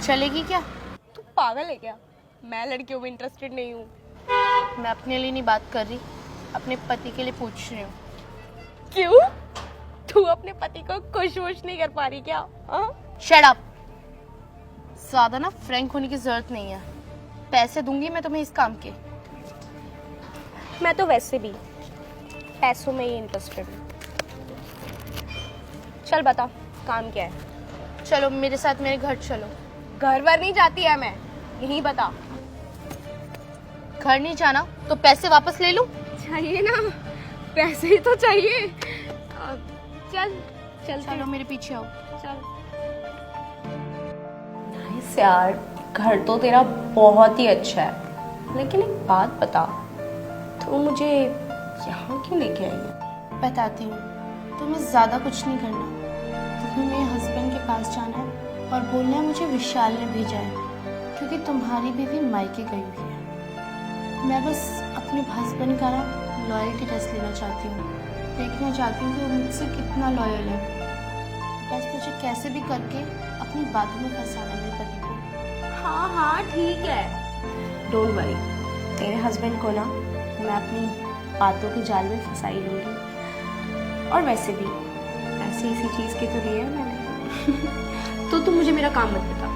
चलेगी क्या? तू पागल है क्या? मैं लड़कियों में इंटरेस्टेड नहीं हूँ। मैं अपने लिए नहीं बात कर रही, अपने पति के लिए पूछ रही हूँ। क्यों? तू अपने पति को खुश वुश नहीं कर पा रही क्या? Shut up. ज्यादा ना फ्रैंक होने की जरूरत नहीं है। पैसे दूंगी मैं तुम्हें इस काम के। मैं तो वैसे भी पैसों में ही इंटरेस्टेड हूँ। चल बता, काम क्या है? चलो मेरे साथ मेरे घर चलो। घर वर नहीं जाती है मैं, यही बता। घर नहीं जाना तो पैसे वापस ले लूं? चाहिए ना, पैसे ही तो चाहिए। चल चल चलो मेरे पीछे आओ। चल। नाइस यार, घर तो तेरा बहुत ही अच्छा है, लेकिन एक बात बता, तू मुझे यहाँ क्यों लेके आई है? बताती हूँ। तुम्हें ज्यादा कुछ नहीं करना, तुम्हें मेरे हस्बैंड के पास जाना है और बोलना है मुझे विशाल ने भेजा है, क्योंकि तुम्हारी बीवी मायके गई हुई है। मैं बस अपने हस्बैंड का ना लॉयल्टी टेस्ट लेना चाहती हूँ, देखना चाहती हूँ कि वो मुझसे कितना लॉयल है। बस मुझे कैसे भी करके अपनी बातों में फंसाना है मेरे पति को। हाँ हाँ ठीक है, डोंट वरी, तेरे हस्बैंड को ना मैं अपनी बातों के जाल में फंसा ही लूँगी। और वैसे भी ऐसी इसी चीज़ के तो लिए है मैंने। तो तू मुझे मेरा काम मत बता,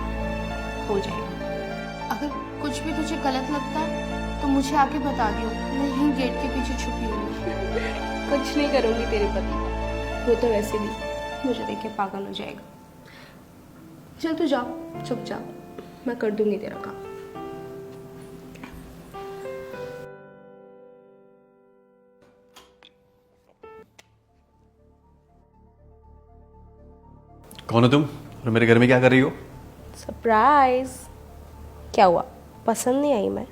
हो जाएगा। अगर कुछ भी तुझे गलत लगता है तो मुझे आके बता दियो, मैं यहीं गेट के पीछे छुपी हुई हूँ। कुछ नहीं करूँगी तेरे पति का, वो तो वैसे भी मुझे देख के पागल हो जाएगा। चल तू जा, चुप जा, मैं कर दूंगी तेरा काम। कौन हो तुम और मेरे घर में क्या कर रही हो? सरप्राइज। क्या हुआ, पसंद नहीं आई मैं?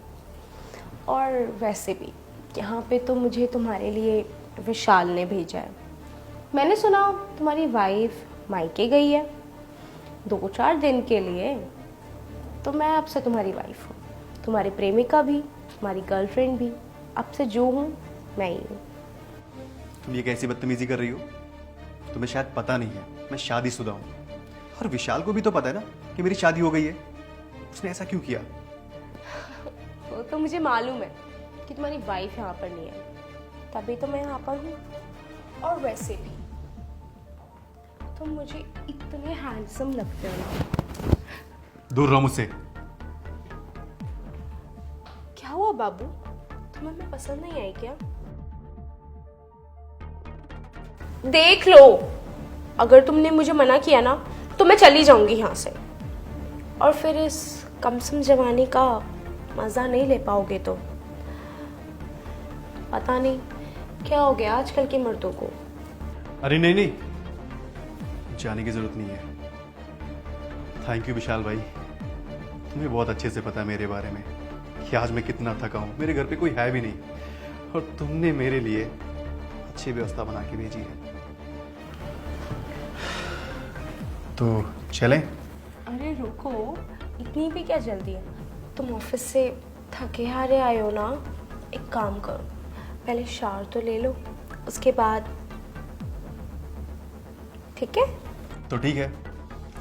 और वैसे भी यहाँ पे तो मुझे तुम्हारे लिए विशाल ने भेजा है। मैंने सुना तुम्हारी वाइफ मायके गई है 2-4 दिन के लिए, तो मैं अब से तुम्हारी वाइफ हूँ, तुम्हारी प्रेमिका भी, तुम्हारी गर्लफ्रेंड भी। अब से जो हूँ मैं ही हूँ। तुम ये कैसी बदतमीजी कर रही हो? तुम्हें शायद पता नहीं है, मैं शादीशुदा हूँ। और विशाल को भी तो पता है ना कि मेरी शादी हो गई है। उसने ऐसा क्यों किया? वो तो मुझे मालूम है कि तुम्हारी वाइफ यहाँ पर नहीं है, तभी तो मैं यहाँ पर हूँ। और वैसे भी तुम मुझे इतने हैंडसम लगते हो ना। दूर रहो मुझसे। क्या हुआ बाबू, तुम्हें मैं पसंद नहीं आई क्या? देख लो, अगर तुमने मुझे मना किया ना तो मैं चली जाऊंगी यहाँ से, और फिर इस कमसम जवानी का मजा नहीं ले पाओगे तो। पता नहीं क्या हो गया आजकल के मर्दों को। अरे नहीं नहीं, जाने की जरूरत नहीं है। थैंक यू विशाल भाई, तुम्हें बहुत अच्छे से पता है मेरे बारे में कि आज मैं कितना थका हूँ। मेरे घर पे कोई है भी नहीं और तुमने मेरे लिए अच्छी व्यवस्था बना के भेजी है। तो चलें? अरे रुको, इतनी भी क्या जल्दी है? तुम ऑफिस से थके हारे आए हो ना, एक काम करो, पहले शावर तो ले लो, उसके बाद। ठीक है? तो ठीक है,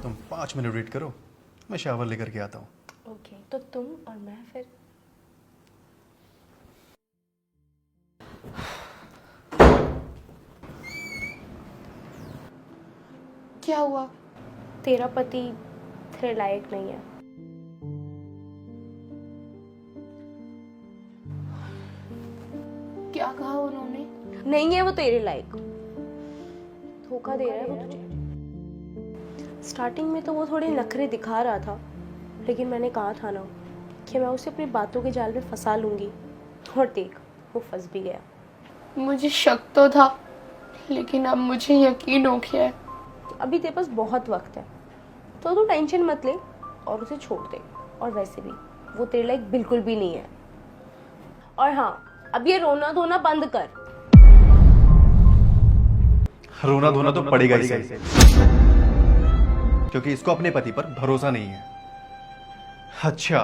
तुम 5 मिनट वेट करो, मैं शावर लेकर के आता हूँ। ओके, तो तुम और मैं फिर। क्या हुआ? तेरा पति तेरे लायक नहीं है। क्या कहा उन्होंने? नहीं है वो तेरे लायक, धोखा दे रहा है वो तुझे। स्टार्टिंग में तो वो थोड़े नखरे दिखा रहा था, लेकिन मैंने कहा था ना कि मैं उसे अपनी बातों के जाल में फंसा लूंगी, और देख वो फंस भी गया। मुझे शक तो था, लेकिन अब मुझे यकीन हो गया है। अभी तेरे पास बहुत वक्त है, तो तू टेंशन मत ले और उसे छोड़ दे। और वैसे भी वो तेरे लायक बिल्कुल भी नहीं है। और हाँ, अब ये रोना धोना बंद कर। रोना धोना तो पड़ेगा ही सही, क्योंकि इसको अपने पति पर भरोसा नहीं है। अच्छा,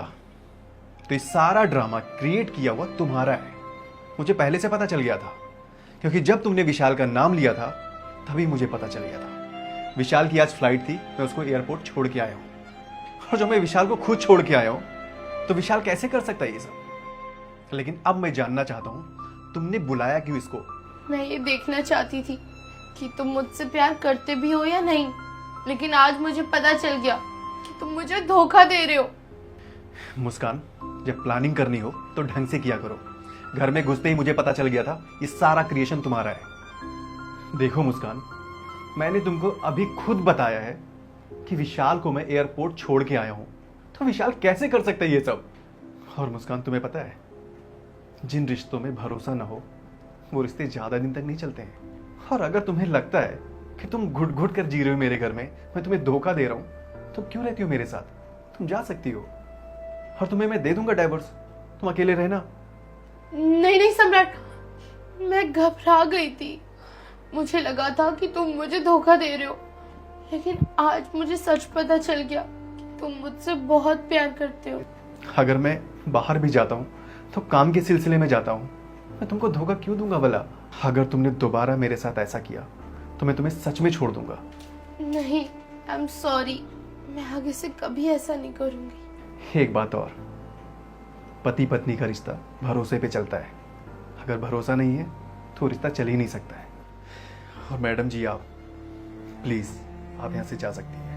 तो ये सारा ड्रामा क्रिएट किया हुआ तुम्हारा है। मुझे पहले से पता चल गया था, क्योंकि जब तुमने विशाल का नाम लिया था तभी मुझे पता चल गया था। विशाल की आज फ्लाइट थी, मैं उसको एयरपोर्ट छोड़ के आया हूं। और जो मैं विशाल को खुद छोड़ के आया हूं, तो विशाल कैसे कर सकता है ये सब? लेकिन अब मैं जानना चाहता हूं, तुमने बुलाया क्यों इसको? मैं ये देखना चाहती थी कि तुम मुझसे प्यार करते भी हो या नहीं, लेकिन आज मुझे पता चल गया कि तुम मुझे धोखा दे रहे हो। मुस्कान, जब प्लानिंग करनी हो तो ढंग से किया करो। घर में घुसते ही मुझे पता चल गया था ये सारा क्रिएशन तुम्हारा है। देखो मुस्कान, मैंने तुमको अभी खुद बताया है कि विशाल को मैं एयरपोर्ट छोड़ के आया हूं, तो विशाल कैसे कर सकता है ये सब? और मुस्कान, तुम्हें पता है, जिन रिश्तों में भरोसा ना हो वो रिश्ते ज्यादा दिन तक नहीं चलते हैं। और अगर तुम्हें लगता है कि तुम घुट घुट कर जी रहे हो मेरे घर में, मैं तुम्हें धोखा दे रहा हूं, तो क्यों रहती हो मेरे साथ? तुम जा सकती हो, और तुम्हें मैं दे दूंगा डाइवोर्स, तुम अकेले रहना। नहीं नहीं सम्राट, मैं घबरा गई थी। मुझे लगा था कि तुम मुझे धोखा दे रहे हो, लेकिन आज मुझे सच पता चल गया कि तुम मुझसे बहुत प्यार करते हो। अगर मैं बाहर भी जाता हूँ तो काम के सिलसिले में जाता हूँ, मैं तुमको धोखा क्यों दूंगा भला? अगर तुमने दोबारा मेरे साथ ऐसा किया तो मैं तुम्हें सच में छोड़ दूंगा। नहीं, आई एम सॉरी, मैं आगे से कभी ऐसा नहीं करूंगी। एक बात और, पति पत्नी का रिश्ता भरोसे पे चलता है। अगर भरोसा नहीं है तो रिश्ता चल ही नहीं सकता है। और मैडम जी, आप प्लीज, आप यहाँ से जा सकती हैं।